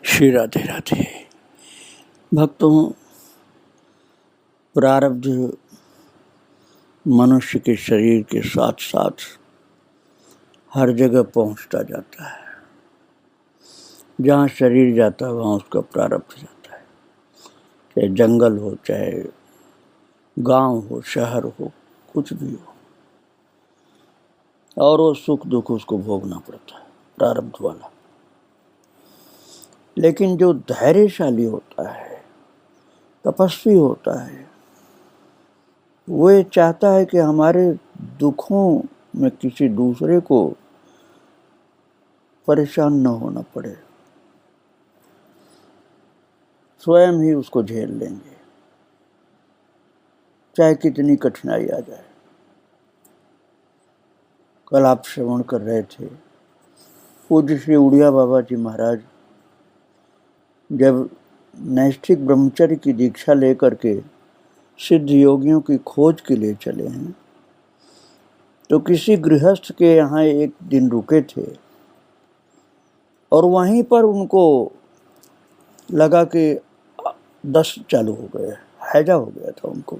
श्री राधे राधे। भक्तों, प्रारब्ध मनुष्य के शरीर के साथ साथ हर जगह पहुंचता जाता है। जहाँ शरीर जाता है वहाँ उसका प्रारब्ध जाता है, चाहे जंगल हो, चाहे गांव हो, शहर हो, कुछ भी हो, और वो सुख दुख उसको भोगना पड़ता है, प्रारब्ध वाला। लेकिन जो धैर्यशाली होता है, तपस्वी होता है, वो ये चाहता है कि हमारे दुखों में किसी दूसरे को परेशान न होना पड़े, स्वयं ही उसको झेल लेंगे, चाहे कितनी कठिनाई आ जाए। कल आप श्रवण कर रहे थे, पूज्य श्री उड़िया बाबा जी महाराज जब नैष्ठिक ब्रह्मचर्य की दीक्षा लेकर के सिद्ध योगियों की खोज के लिए चले हैं, तो किसी गृहस्थ के यहाँ एक दिन रुके थे और वहीं पर उनको लगा कि दस्त चालू हो गया, हैजा हो गया था उनको,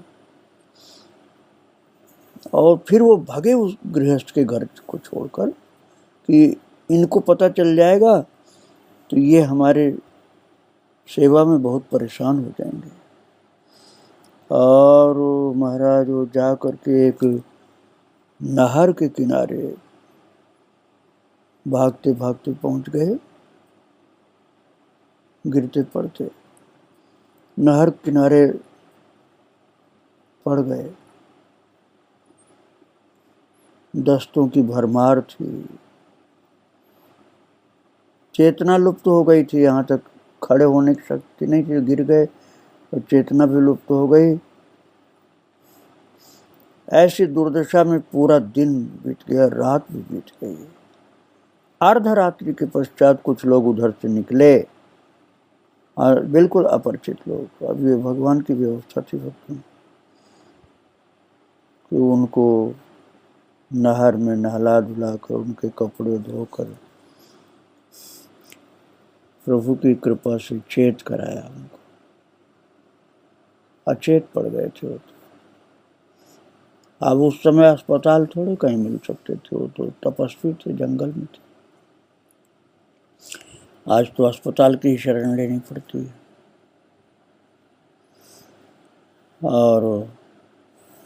और फिर वो भगे उस गृहस्थ के घर को छोड़कर कि इनको पता चल जाएगा तो ये हमारे सेवा में बहुत परेशान हो जाएंगे। और महाराज वो जा करके एक नहर के किनारे भागते भागते पहुंच गए, गिरते पड़ते नहर किनारे पड़ गए। दस्तों की भरमार थी, चेतना लुप्त हो गई थी, यहाँ तक खड़े होने की शक्ति नहीं थी, गिर गए और चेतना भी लुप्त हो गई। ऐसी दुर्दशा में पूरा दिन बीत गया, रात भी बीत गई। अर्धरात्रि के पश्चात कुछ लोग उधर से निकले, और बिल्कुल अपरिचित लोग। अब ये भगवान की व्यवस्था थी भक्तों कि उनको नहर में नहला धुलाकर, उनके कपड़े धोकर प्रभु की कृपा से चेत कराया। उनको अचेत पड़ गए थे वो तो। अब उस समय अस्पताल थोड़े कहीं मिल सकते थे, वो तो तपस्वी थे, जंगल में थे। आज तो अस्पताल की शरण लेनी पड़ती है। और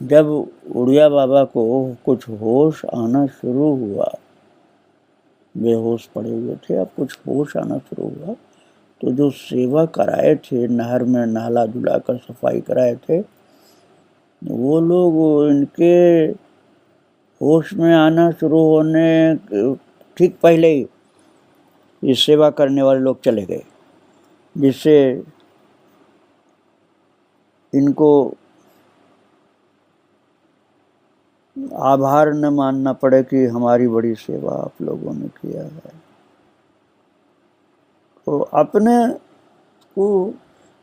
जब उड़िया बाबा को कुछ होश आना शुरू हुआ, बेहोश पड़े हुए थे, अब कुछ होश आना शुरू हुआ, तो जो सेवा कराए थे, नहर में नहला धुला कर सफाई कराए थे, वो लोग इनके होश में आना शुरू होने ठीक पहले ही ये सेवा करने वाले लोग चले गए, जिससे इनको आभार न मानना पड़े कि हमारी बड़ी सेवा आप लोगों ने किया है। तो अपने को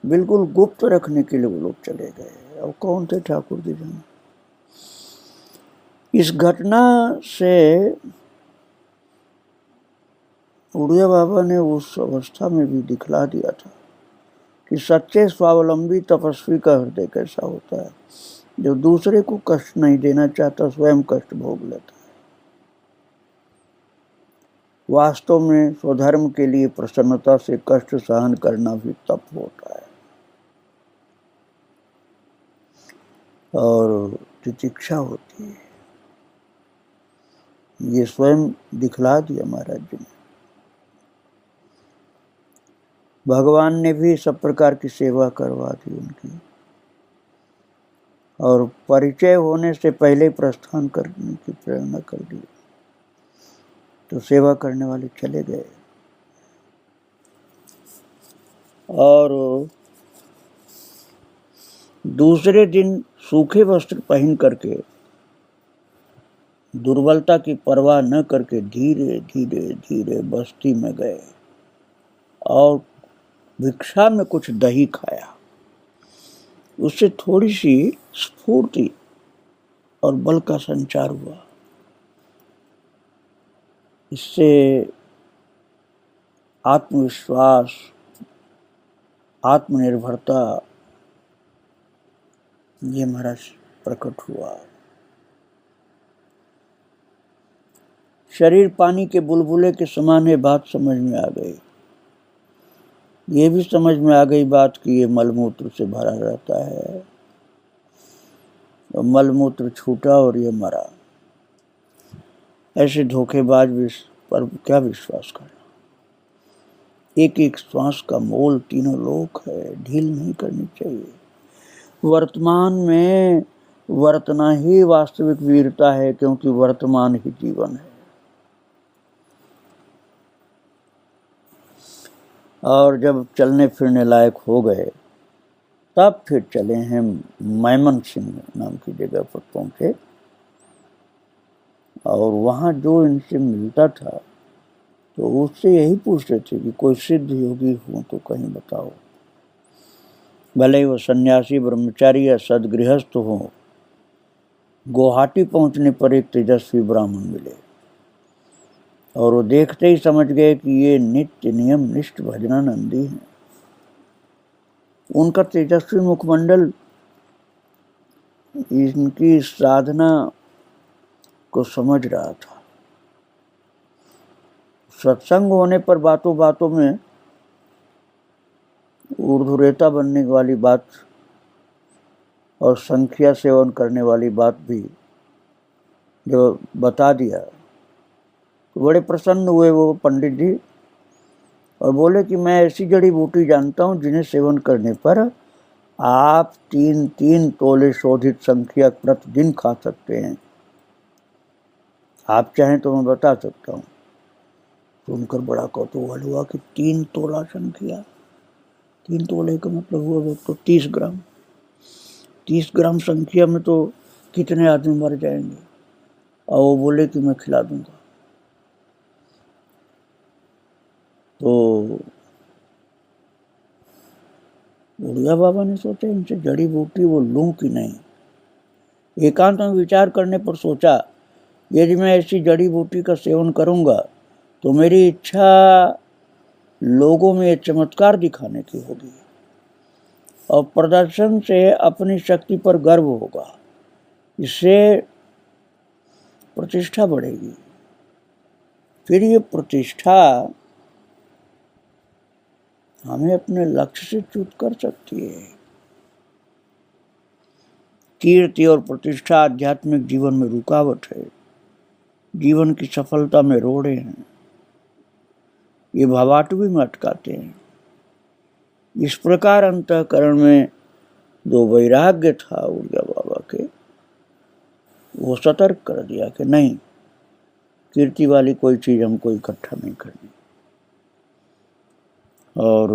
बिल्कुल गुप्त रखने के लिए वो लोग चले गए। और कौन थे ठाकुर जी जान। इस घटना से उड़िया बाबा ने उस अवस्था में भी दिखला दिया था कि सच्चे स्वावलंबी तपस्वी का हृदय कैसा होता है, जो दूसरे को कष्ट नहीं देना चाहता, स्वयं कष्ट भोग लेता है। वास्तव में स्वधर्म के लिए प्रसन्नता से कष्ट सहन करना भी तप होता है। और तितिक्षा होती है। ये स्वयं दिखला दिया महाराज जी ने। भगवान ने भी सब प्रकार की सेवा करवा दी उनकी, और परिचय होने से पहले प्रस्थान करने की प्रेरणा कर दी। तो सेवा करने वाले चले गए, और दूसरे दिन सूखे वस्त्र पहन करके, दुर्बलता की परवाह न करके धीरे धीरे धीरे बस्ती में गए और भिक्षा में कुछ दही खाया। उससे थोड़ी सी स्फूर्ति और बल का संचार हुआ। इससे आत्मविश्वास आत्मनिर्भरता ये महाराज प्रकट हुआ। शरीर पानी के बुलबुले के समान है, बात समझ में आ गई। ये भी समझ में आ गई बात कि ये मलमूत्र से भरा रहता है, और मलमूत्र छूटा और ये मरा। ऐसे धोखेबाज पर क्या विश्वास करना। एक एक श्वास का मोल तीनों लोक है, ढील नहीं करनी चाहिए। वर्तमान में वर्तना ही वास्तविक वीरता है, क्योंकि वर्तमान ही जीवन है। और जब चलने फिरने लायक हो गए तब फिर चले हैं मैमनसिंह नाम की जगह पर पहुंचे, और वहाँ जो इनसे मिलता था तो उससे यही पूछते थे कि कोई सिद्ध योगी हूँ तो कहीं बताओ। भले ही वो सन्यासी, ब्रह्मचारी या सदगृहस्थ हो। गुवाहाटी पहुंचने पर एक तेजस्वी ब्राह्मण मिले, और वो देखते ही समझ गए कि ये नित्य नियम निष्ठ भजनानंदी हैं। उनका तेजस्वी मुखमंडल इनकी साधना को समझ रहा था। सत्संग होने पर बातों बातों में ऊर्ध्वरेता बनने वाली बात और संख्या सेवन करने वाली बात भी जो बता दिया तो बड़े प्रसन्न हुए वो पंडित जी, और बोले कि मैं ऐसी जड़ी बूटी जानता हूँ जिन्हें सेवन करने पर आप 3-3 तोले शोधित संख्या प्रतिदिन खा सकते हैं। आप चाहें तो मैं बता सकता हूँ। सुनकर बड़ा कौतूहल हुआ कि 3 तोला संख्या, 3 तोले का मतलब हुआ तो 30 ग्राम। 30 ग्राम संख्या में तो कितने आदमी मर जाएंगे। और वो बोले कि मैं खिला दूंगा। तो उड़िया बाबा ने सोचा इनसे जड़ी बूटी वो लूं कि नहीं। एकांत में विचार करने पर सोचा यदि मैं ऐसी जड़ी बूटी का सेवन करूंगा तो मेरी इच्छा लोगों में एक चमत्कार दिखाने की होगी, और प्रदर्शन से अपनी शक्ति पर गर्व होगा। इससे प्रतिष्ठा बढ़ेगी। फिर ये प्रतिष्ठा हमें अपने लक्ष्य से च्युत कर सकती है। कीर्ति और प्रतिष्ठा आध्यात्मिक जीवन में रुकावट है, जीवन की सफलता में रोड़े हैं, ये भावाटवी में अटकाते हैं। इस प्रकार अंतःकरण में जो वैराग्य था उड़िया बाबा के, वो सतर्क कर दिया कि नहीं, कीर्ति वाली कोई चीज हमको इकट्ठा नहीं करनी। और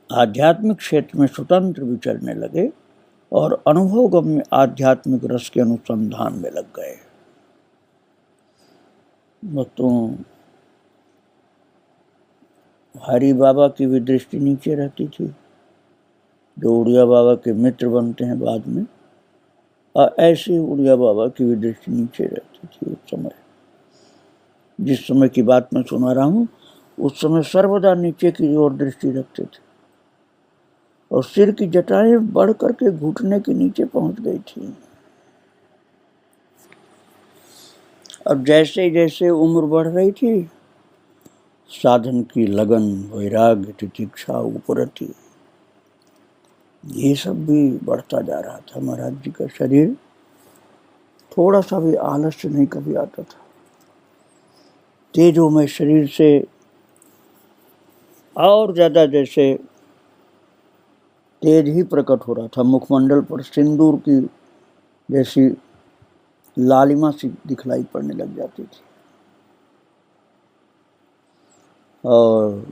आध्यात्मिक क्षेत्र में स्वतंत्र विचरने लगे और अनुभवगम्य आध्यात्मिक रस के अनुसंधान में लग गए। तो हरि बाबा की भी दृष्टि नीचे रहती थी, जो उड़िया बाबा के मित्र बनते हैं बाद में, और ऐसे उड़िया बाबा की भी दृष्टि नीचे रहती थी। उस समय, जिस समय की बात मैं सुना रहा हूँ, उस समय सर्वदा नीचे की ओर दृष्टि रखते थे, और सिर की जटाएं बढ़ करके घुटने के नीचे पहुंच गई थी। अब जैसे जैसे उम्र बढ़ रही थी, साधन की लगन, वैराग्य, तितिक्षा, उपरति, ये सब भी बढ़ता जा रहा था। महाराज जी का शरीर थोड़ा सा भी आलस्य नहीं कभी आता था। तेजोमय शरीर से और ज्यादा जैसे तेज ही प्रकट हो रहा था। मुखमंडल पर सिंदूर की जैसी लालिमा सी दिखलाई पड़ने लग जाती थी, और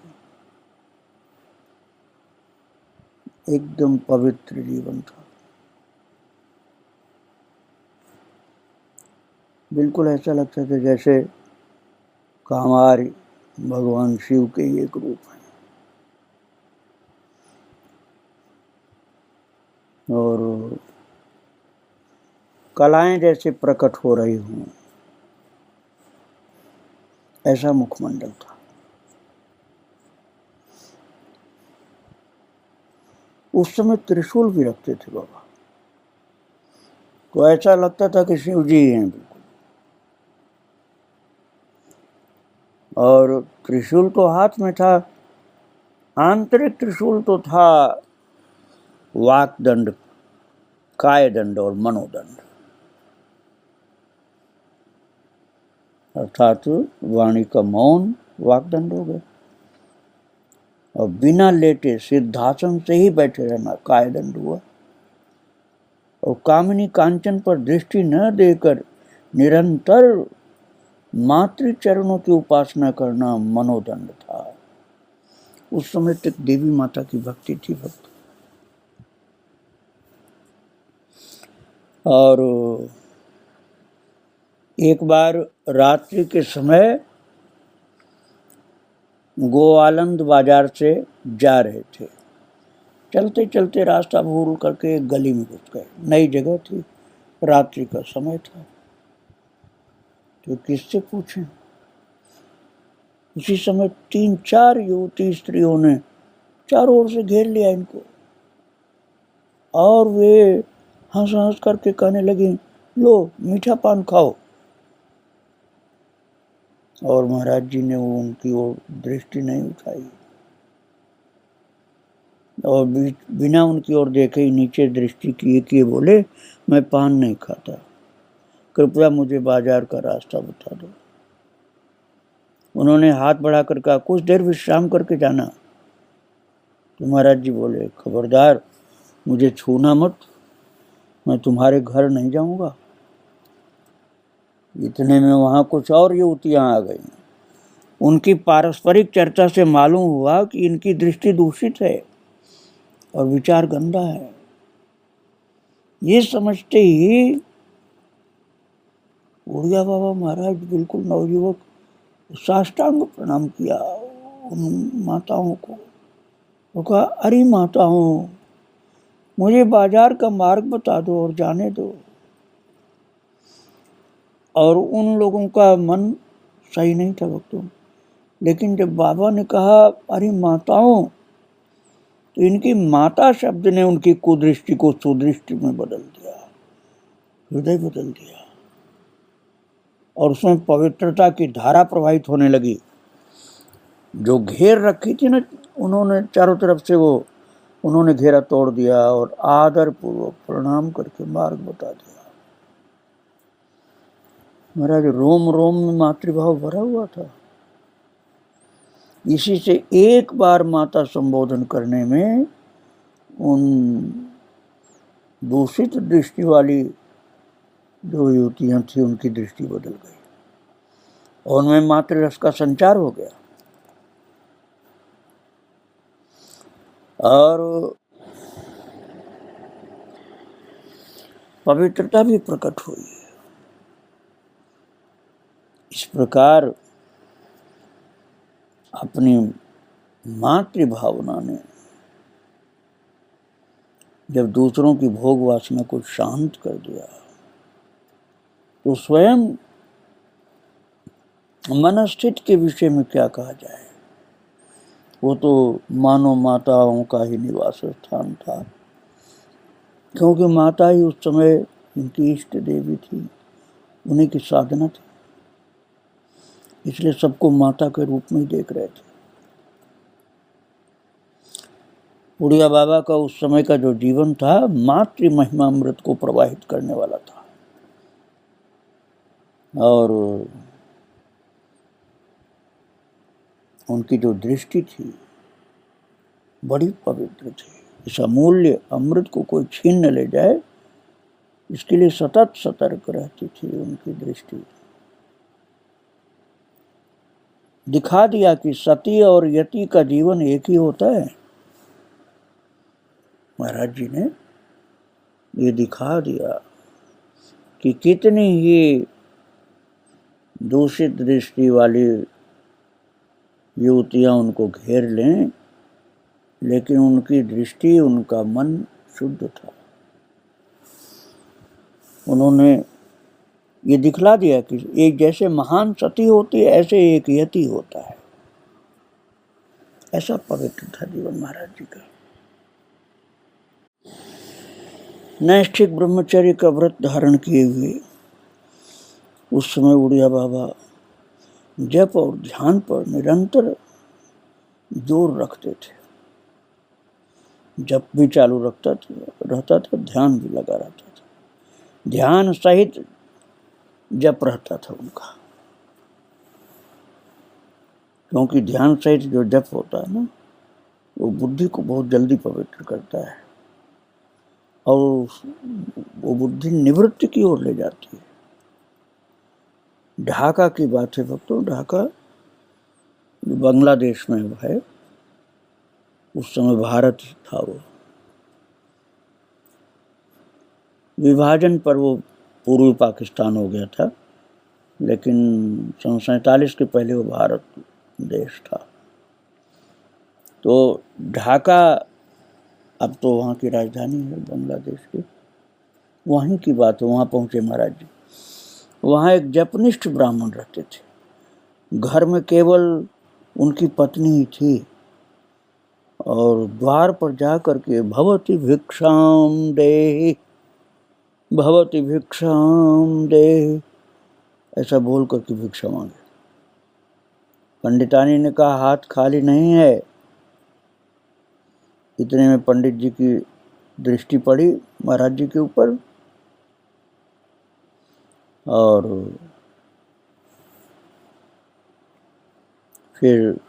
एकदम पवित्र जीवन था। बिल्कुल ऐसा लगता था जैसे कामार भगवान शिव के एक रूप है। और कलाएं जैसे प्रकट हो रही हूं, ऐसा मुखमंडल था। उस समय त्रिशूल भी रखते थे बाबा, तो ऐसा लगता था कि शिव जी हैं बिल्कुल। और त्रिशूल तो हाथ में था, आंतरिक त्रिशूल तो था वाक्दंड, कायदंड और मनोदंड, अर्थात वाणी का मौन वाक्दंड हो गया, और बिना लेटे सिद्धासन से ही बैठे रहना कायदंड हुआ, और कामिनी कांचन पर दृष्टि न देकर निरंतर मातृ चरणों की उपासना करना मनोदंड था। उस समय तक देवी माता की भक्ति थी भक्त। और एक बार रात्रि के समय गोआलंद बाजार से जा रहे थे, चलते चलते रास्ता भूल करके एक गली में घुस गए। नई जगह थी, रात्रि का समय था, तो किससे पूछें। उसी समय 3-4 युवती स्त्रियों ने चारों ओर से घेर लिया इनको, और वे हंस हंस करके कहने लगी, लो मीठा पान खाओ। और महाराज जी ने वो उनकी ओर दृष्टि नहीं उठाई, और बिना उनकी ओर देखे ही नीचे दृष्टि किए बोले, मैं पान नहीं खाता, कृपया मुझे बाजार का रास्ता बता दो। उन्होंने हाथ बढ़ाकर कहा, कुछ देर विश्राम करके जाना। तो महाराज जी बोले, खबरदार मुझे छूना मत, मैं तुम्हारे घर नहीं जाऊंगा। इतने में वहां कुछ और युवतियां आ गई। उनकी पारस्परिक चर्चा से मालूम हुआ कि इनकी दृष्टि दूषित है और विचार गंदा है। ये समझते ही उड़िया बाबा महाराज बिल्कुल नवयुवक साष्टांग प्रणाम किया उन माताओं को। वो कहा, अरे माताओं, मुझे बाजार का मार्ग बता दो और जाने दो। और उन लोगों का मन सही नहीं था भक्तों, लेकिन जब बाबा ने कहा अरे माताओं, तो इनकी माता शब्द ने उनकी कुदृष्टि को सुदृष्टि में बदल दिया, हृदय बदल दिया, और उसमें पवित्रता की धारा प्रवाहित होने लगी। जो घेर रखी थी ना उन्होंने चारों तरफ से, वो उन्होंने घेरा तोड़ दिया और आदर पूर्वक प्रणाम करके मार्ग बता दिया। महाराज रोम रोम में मातृभाव भरा हुआ था। इसी से एक बार माता संबोधन करने में उन दूषित दृष्टि वाली जो युवतियां थी उनकी दृष्टि बदल गई और उनमें मातृ रस का संचार हो गया और पवित्रता भी प्रकट हुई। इस प्रकार अपनी मातृभावना ने जब दूसरों की भोग वासना को शांत कर दिया तो स्वयं मनस्थित के विषय में क्या कहा जाए। वो तो मानव माताओं का ही निवास स्थान था, क्योंकि माता ही उस समय इनकी इष्ट देवी थी, उन्हीं की साधना थी, इसलिए सबको माता के रूप में ही देख रहे थे। उड़िया बाबा का उस समय का जो जीवन था मातृ महिमा अमृत को प्रवाहित करने वाला था और उनकी जो दृष्टि थी बड़ी पवित्र थी। इस अमूल्य अमृत को कोई छीन न ले जाए, इसके लिए सतत सतर्क रहती थी उनकी दृष्टि। दिखा दिया कि सती और यति का जीवन एक ही होता है। महाराज जी ने ये दिखा दिया कि कितनी ही दूषित दृष्टि वाली युवतियां उनको घेर लें, लेकिन उनकी दृष्टि, उनका मन शुद्ध था। उन्होंने ये दिखला दिया कि एक जैसे महान सती होती है ऐसे एक यति होता है। ऐसा पवित्र था जीवन महाराज जी का। नैष्ठिक ब्रह्मचर्य का व्रत धारण किए हुए उस समय उड़िया बाबा जप और ध्यान पर निरंतर जोर रखते थे। जप भी चालू रहता था, ध्यान भी लगा रहता था, ध्यान सहित जप रहता था उनका। क्योंकि ध्यान सहित जो जप होता है ना, वो बुद्धि को बहुत जल्दी पवित्र करता है और वो बुद्धि निवृत्ति की ओर ले जाती है। ढाका की बात है भक्तों, ढाका बांग्लादेश में है, उस समय भारत था। वो विभाजन पर वो पूर्वी पाकिस्तान हो गया था, लेकिन 1947 के पहले वो भारत देश था। तो ढाका अब तो वहाँ की राजधानी है बांग्लादेश की। वहीं की बात है, वहाँ पहुँचे महाराज जी। वहाँ एक जपनिष्ठ ब्राह्मण रहते थे, घर में केवल उनकी पत्नी ही थी, और द्वार पर जा करके भवती भिक्षाम देहि, भवती भिक्षाम देहि ऐसा बोल करके भिक्षा मांगे। पंडितानी ने कहा हाथ खाली नहीं है। इतने में पंडित जी की दृष्टि पड़ी महाराज जी के ऊपर, और फिर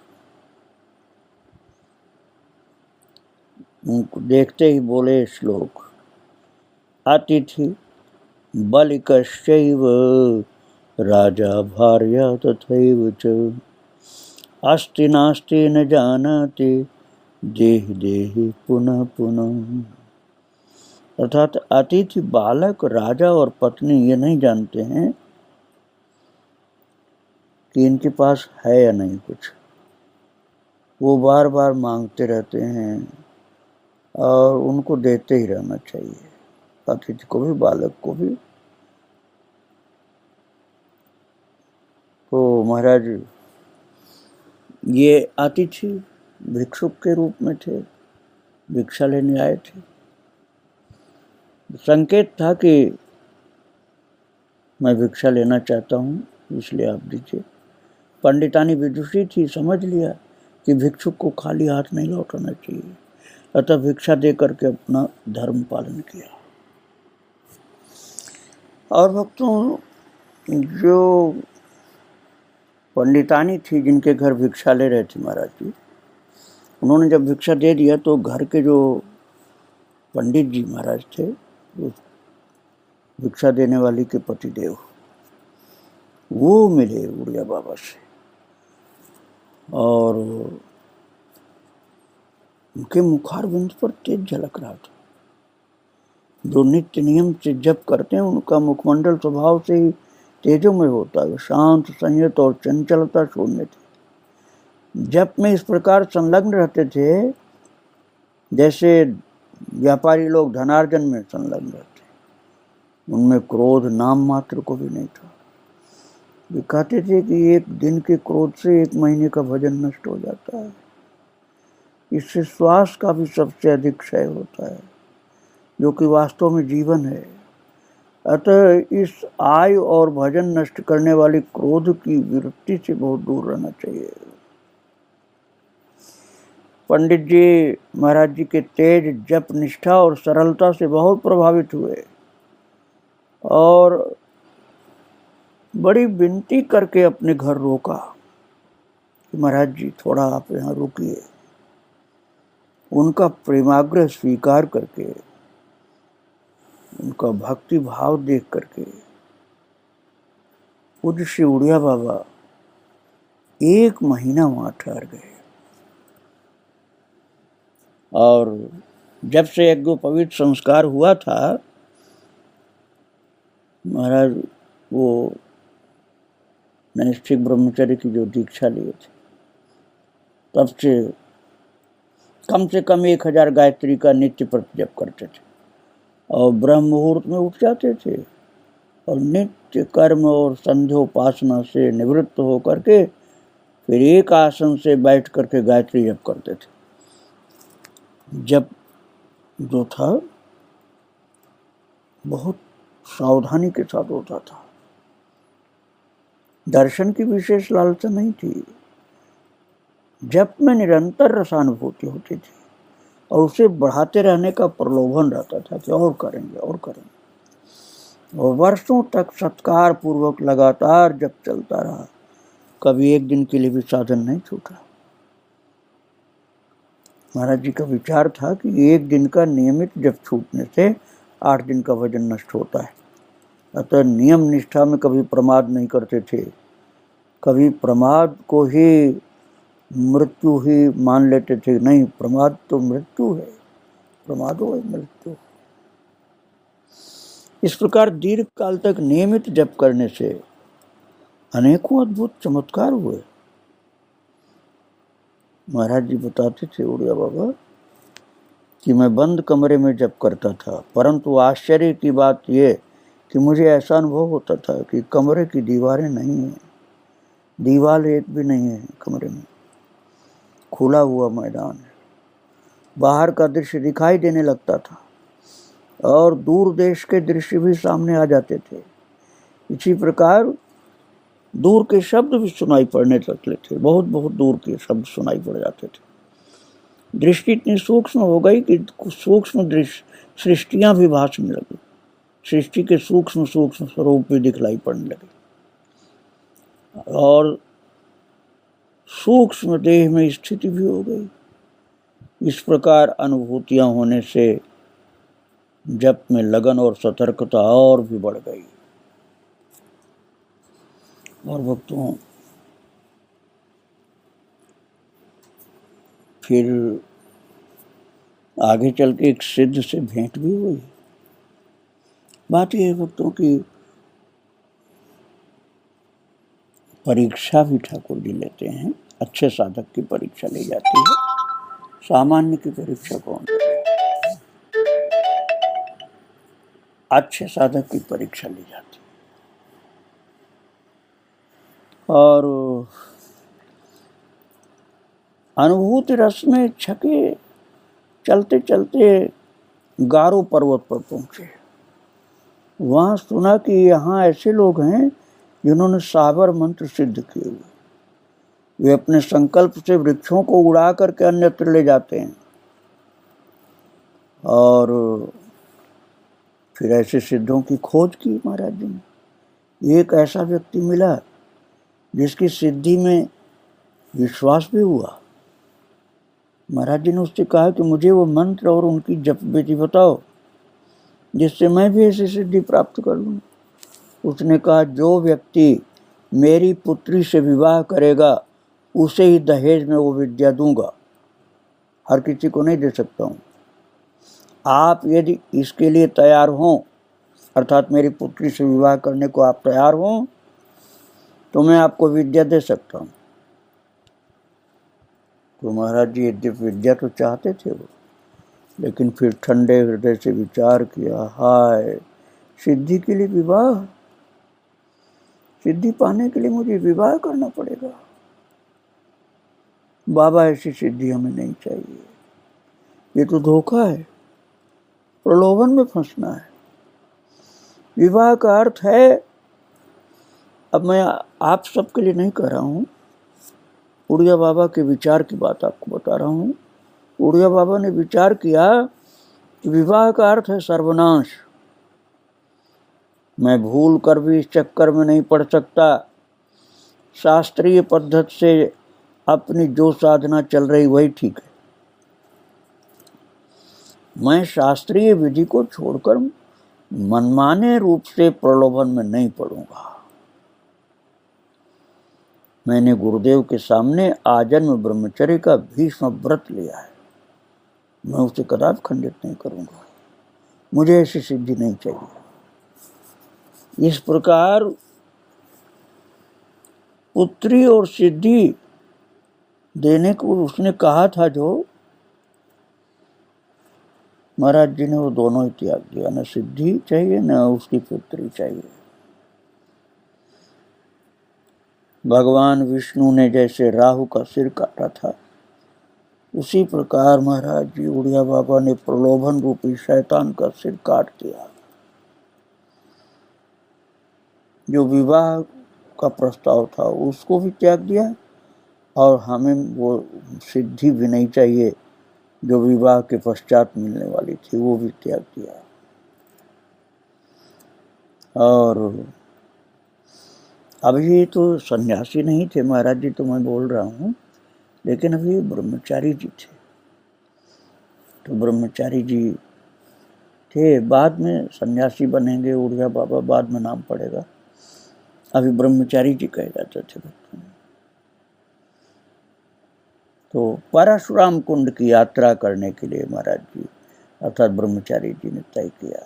उनको देखते ही बोले श्लोक, अतिथि बलिकश्चैव राजा भार्या तथैव च, अस्ति नास्ति न जानाति देहि देहि पुनः पुनः। अर्थात अतिथि, बालक, राजा और पत्नी ये नहीं जानते हैं कि इनके पास है या नहीं कुछ। वो बार बार मांगते रहते हैं और उनको देते ही रहना चाहिए, अतिथि को भी बालक को भी। तो महाराज ये अतिथि भिक्षुक के रूप में थे, भिक्षा लेने आए थे। संकेत था कि मैं भिक्षा लेना चाहता हूँ, इसलिए आप दीजिए। पंडितानी विदुषी थी, समझ लिया कि भिक्षुक को खाली हाथ नहीं लौटाना चाहिए, अतः भिक्षा दे करके अपना धर्म पालन किया। और भक्तों, जो पंडितानी थी जिनके घर भिक्षा ले रहे थे महाराज जी, उन्होंने जब भिक्षा दे दिया तो घर के जो पंडित जी महाराज थे, भिक्षा देने वाली के पतिदेव, वो मिले उड़िया बाबा से, और उनके मुखारबिंद पर तेज झलक रहा था। जो नित्य नियम से जप करते हैं उनका मुखमंडल स्वभाव से ही तेजोमय होता है, शांत, संयत और चंचलता शून्य थी। जप में इस प्रकार संलग्न रहते थे जैसे व्यापारी लोग धनार्जन में संलग्न रहते। उनमें क्रोध नाम मात्र को भी नहीं था। वे कहते थे कि एक दिन के क्रोध से एक महीने का भजन नष्ट हो जाता है, इससे श्वास का भी सबसे अधिक क्षय होता है, जो कि वास्तव में जीवन है। अतः इस आयु और भजन नष्ट करने वाली क्रोध की वृत्ति से बहुत दूर रहना चाहिए। पंडित जी महाराज जी के तेज जप, निष्ठा और सरलता से बहुत प्रभावित हुए और बड़ी विनती करके अपने घर रोका कि महाराज जी थोड़ा आप यहाँ रुकिए। उनका प्रेमाग्रह स्वीकार करके, उनका भक्ति भाव देख करके पूज्य श्री उड़िया बाबा 1 महीना वहाँ ठहर गए। और जब से एक दो पवित्र संस्कार हुआ था, महाराज वो नैष्ठिक ब्रह्मचर्य की जो दीक्षा लिए थे, तब से कम 1000 गायत्री का नित्य प्रति जप करते थे और ब्रह्म मुहूर्त में उठ जाते थे और नित्य कर्म और संध्योपासना से निवृत्त होकर के फिर एक आसन से बैठ करके गायत्री जप करते थे। जब जो था बहुत सावधानी के साथ होता था। दर्शन की विशेष लालसा नहीं थी, जप में निरंतर रसानुभूति होती थी और उसे बढ़ाते रहने का प्रलोभन रहता था कि और करेंगे और करेंगे। और वर्षों तक सत्कार पूर्वक लगातार जप चलता रहा, कभी एक दिन के लिए भी साधन नहीं छूटा। महाराज जी का विचार था कि एक दिन का नियमित जप छूटने से 8 दिन का वजन नष्ट होता है। अतः नियम निष्ठा में कभी प्रमाद नहीं करते थे। कभी प्रमाद को ही मृत्यु ही मान लेते थे, नहीं, प्रमाद तो मृत्यु है, प्रमादो है मृत्यु। इस प्रकार दीर्घ काल तक नियमित जप करने से अनेकों अद्भुत चमत्कार हुए। महाराज जी बताते थे उड़िया बाबा कि मैं बंद कमरे में जप करता था, परंतु आश्चर्य की बात यह कि मुझे ऐसा अनुभव होता था कि कमरे की दीवारें नहीं है, दीवार एक भी नहीं है कमरे में, खुला हुआ मैदान है। बाहर का दृश्य दिखाई देने लगता था और दूर देश के दृश्य भी सामने आ जाते थे। इसी प्रकार दूर के शब्द भी सुनाई पड़ने लगते थे, बहुत बहुत दूर के शब्द सुनाई पड़ जाते थे। दृष्टि इतनी सूक्ष्म हो गई कि सूक्ष्म दृश्य सृष्टियां भी भासने लगी, सृष्टि के सूक्ष्म सूक्ष्म स्वरूप भी दिखलाई पड़ने लगे और सूक्ष्म देह में स्थिति भी हो गई। इस प्रकार अनुभूतियां होने से जप में लगन और सतर्कता और भी बढ़ गई। और भक्तों, फिर आगे चल के एक सिद्ध से भेंट भी हुई। बात यह है भक्तों की परीक्षा भी ठाकुर जी लेते हैं। अच्छे साधक की परीक्षा ली जाती है, सामान्य की परीक्षा कौन करे? अच्छे साधक की परीक्षा ली जाती है। और अनुभूति रस में छके चलते चलते गारो पर्वत पर पहुंचे। वहां सुना कि यहाँ ऐसे लोग हैं जिन्होंने साबर मंत्र सिद्ध किए हुए, वे अपने संकल्प से वृक्षों को उड़ा करके अन्यत्र ले जाते हैं। और फिर ऐसे सिद्धों की खोज की महाराज जी ने। एक ऐसा व्यक्ति मिला जिसकी सिद्धि में विश्वास भी हुआ। महाराज जी ने उससे कहा कि मुझे वो मंत्र और उनकी जप विधि बताओ जिससे मैं भी ऐसी सिद्धि प्राप्त कर लूँ। उसने कहा, जो व्यक्ति मेरी पुत्री से विवाह करेगा उसे ही दहेज में वो विद्या दूंगा, हर किसी को नहीं दे सकता हूँ। आप यदि इसके लिए तैयार हों, अर्थात मेरी पुत्री से विवाह करने को आप तैयार हों, तो मैं आपको विद्या दे सकता हूँ। तो महाराज जी यद्यपि विद्या तो चाहते थे वो, लेकिन फिर ठंडे हृदय से विचार किया, हाय, सिद्धि के लिए विवाह, सिद्धि पाने के लिए मुझे विवाह करना पड़ेगा। बाबा, ऐसी सिद्धि हमें नहीं चाहिए, ये तो धोखा है, प्रलोभन में फंसना है। विवाह का अर्थ है, अब मैं आप सबके लिए नहीं कह रहा हूँ, उड़िया बाबा के विचार की बात आपको बता रहा हूँ। उड़िया बाबा ने विचार किया कि विवाह का अर्थ है सर्वनाश। मैं भूल कर भी इस चक्कर में नहीं पड़ सकता। शास्त्रीय पद्धति से अपनी जो साधना चल रही वही ठीक है। मैं शास्त्रीय विधि को छोड़कर मनमाने रूप से प्रलोभन में नहीं पड़ूंगा। मैंने गुरुदेव के सामने आजन्म ब्रह्मचर्य का भीष्म व्रत लिया है, मैं उसे कदापि खंडित नहीं करूंगा। मुझे ऐसी सिद्धि नहीं चाहिए। इस प्रकार पुत्री और सिद्धि देने को उसने कहा था, जो महाराज जी ने वो दोनों ही त्याग दिया। न सिद्धि चाहिए न उसकी पुत्री चाहिए। भगवान विष्णु ने जैसे राहु का सिर काटा था, उसी प्रकार महाराज जी उड़िया बाबा ने प्रलोभन रूपी शैतान का सिर काट दिया। जो विवाह का प्रस्ताव था उसको भी त्याग दिया, और हमें वो सिद्धि भी नहीं चाहिए जो विवाह के पश्चात मिलने वाली थी, वो भी त्याग दिया। और अभी तो सन्यासी नहीं थे महाराज जी, तो मैं बोल रहा हूँ, लेकिन अभी ब्रह्मचारी जी थे। तो ब्रह्मचारी जी थे, बाद में सन्यासी बनेंगे उड़िया बाबा, बाद में नाम पड़ेगा। अभी ब्रह्मचारी जी कहे जाते थे भक्तों में। तो परशुराम कुंड की यात्रा करने के लिए महाराज जी अर्थात ब्रह्मचारी जी ने तय किया।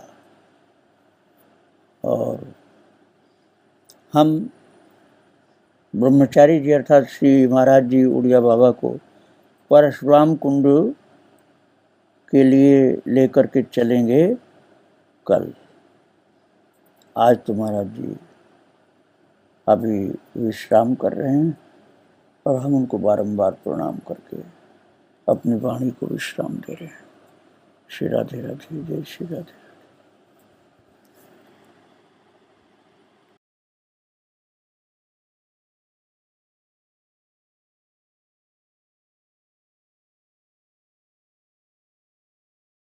और हम ब्रह्मचारी जी अर्थात श्री महाराज जी उड़िया बाबा को परशुराम कुंड के लिए लेकर के चलेंगे कल। आज तो महाराज जी अभी विश्राम कर रहे हैं, और हम उनको बारंबार प्रणाम करके अपनी वाणी को विश्राम दे रहे हैं। श्री राधे राधे, जय श्री राधे।